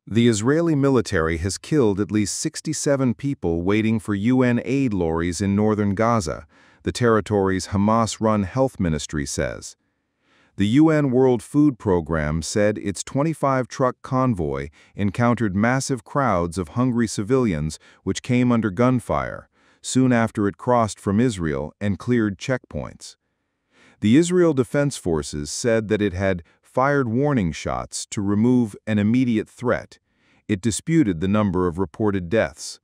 The Israeli military has killed at least 67 people waiting for UN aid lorries in northern Gaza, the territory's Hamas-run health ministry says. The UN World Food Programme said its 25-truck convoy encountered massive crowds of hungry civilians which came under gunfire, soon after it crossed from Israel and cleared checkpoints. The Israel Defense Forces said that it had fired warning shots to remove an immediate threat. It disputed the number of reported deaths.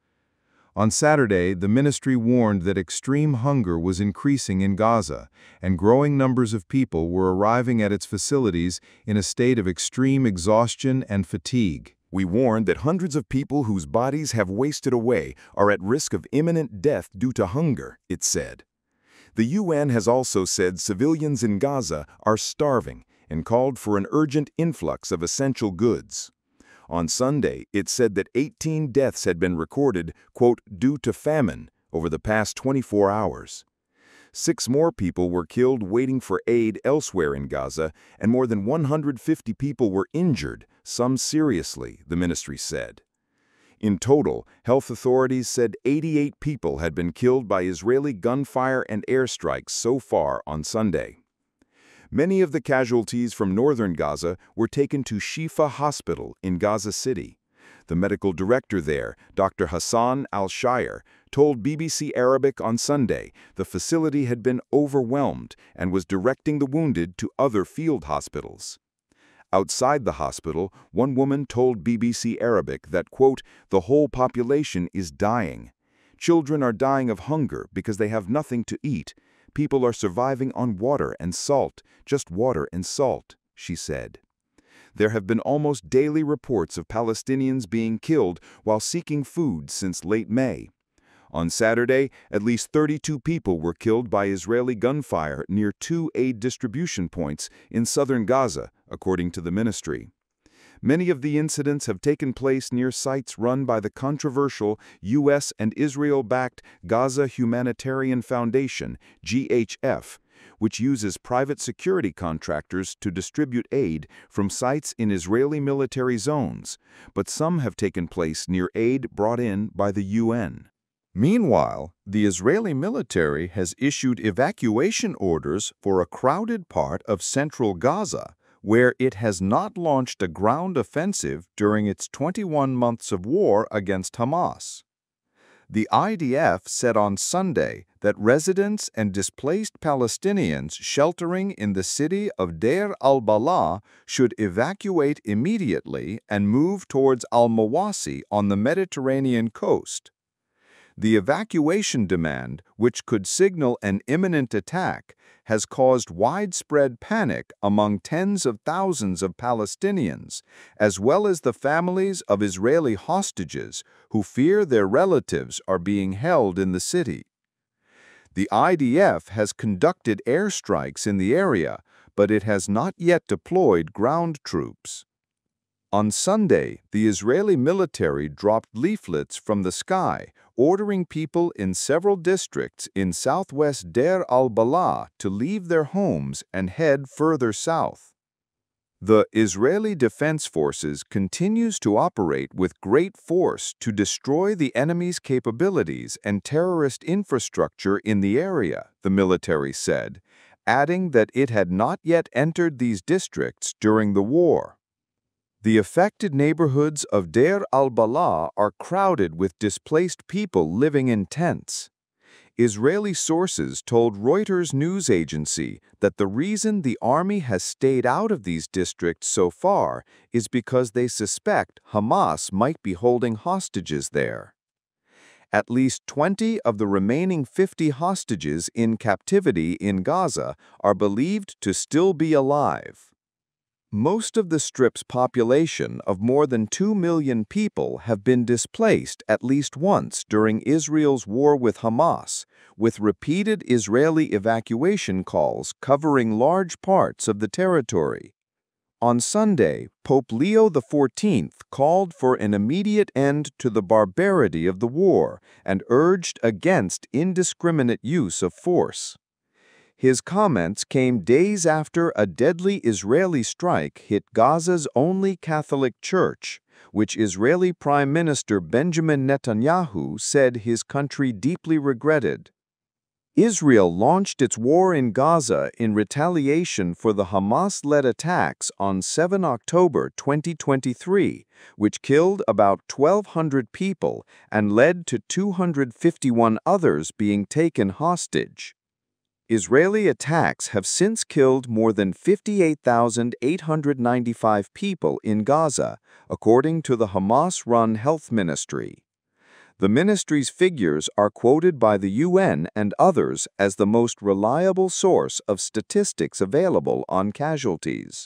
On Saturday, the ministry warned that extreme hunger was increasing in Gaza, and growing numbers of people were arriving at its facilities in a state of extreme exhaustion and fatigue. We warned that hundreds of people whose bodies have wasted away are at risk of imminent death due to hunger, it said. The UN has also said civilians in Gaza are starving and called for an urgent influx of essential goods. On Sunday, it said that 18 deaths had been recorded, quote, due to famine over the past 24 hours. 6 more people were killed waiting for aid elsewhere in Gaza, and more than 150 people were injured, some seriously, the ministry said. In total, health authorities said 88 people had been killed by Israeli gunfire and airstrikes so far on Sunday. Many of the casualties from northern Gaza were taken to Shifa Hospital in Gaza City. The medical director there, Dr. Hassan Al-Shire, told BBC Arabic on Sunday the facility had been overwhelmed and was directing the wounded to other field hospitals. Outside the hospital, one woman told BBC Arabic that, quote, the whole population is dying. Children are dying of hunger because they have nothing to eat. People are surviving on water and salt, just water and salt, she said. There have been almost daily reports of Palestinians being killed while seeking food since late May. On Saturday, at least 32 people were killed by Israeli gunfire near 2 aid distribution points in southern Gaza, according to the ministry. Many of the incidents have taken place near sites run by the controversial U.S. and Israel-backed Gaza Humanitarian Foundation, GHF, which uses private security contractors to distribute aid from sites in Israeli military zones, but some have taken place near aid brought in by the UN. Meanwhile, the Israeli military has issued evacuation orders for a crowded part of central Gaza, where it has not launched a ground offensive during its 21 months of war against Hamas. The IDF said on Sunday that residents and displaced Palestinians sheltering in the city of Deir al-Balah should evacuate immediately and move towards al-Mawasi on the Mediterranean coast. The evacuation demand, which could signal an imminent attack, has caused widespread panic among tens of thousands of Palestinians, as well as the families of Israeli hostages who fear their relatives are being held in the city. The IDF has conducted airstrikes in the area, but it has not yet deployed ground troops. On Sunday, the Israeli military dropped leaflets from the sky ordering people in several districts in southwest Deir al-Balah to leave their homes and head further south. The Israeli Defense Forces continues to operate with great force to destroy the enemy's capabilities and terrorist infrastructure in the area, the military said, adding that it had not yet entered these districts during the war. The affected neighborhoods of Deir al-Balah are crowded with displaced people living in tents. Israeli sources told Reuters news agency that the reason the army has stayed out of these districts so far is because they suspect Hamas might be holding hostages there. At least 20 of the remaining 50 hostages in captivity in Gaza are believed to still be alive. Most of the Strip's population of more than 2 million people have been displaced at least once during Israel's war with Hamas, with repeated Israeli evacuation calls covering large parts of the territory. On Sunday, Pope Leo XIV called for an immediate end to the barbarity of the war and urged against indiscriminate use of force. His comments came days after a deadly Israeli strike hit Gaza's only Catholic church, which Israeli Prime Minister Benjamin Netanyahu said his country deeply regretted. Israel launched its war in Gaza in retaliation for the Hamas-led attacks on 7 October 2023, which killed about 1,200 people and led to 251 others being taken hostage. Israeli attacks have since killed more than 58,895 people in Gaza, according to the Hamas-run health ministry. The ministry's figures are quoted by the UN and others as the most reliable source of statistics available on casualties.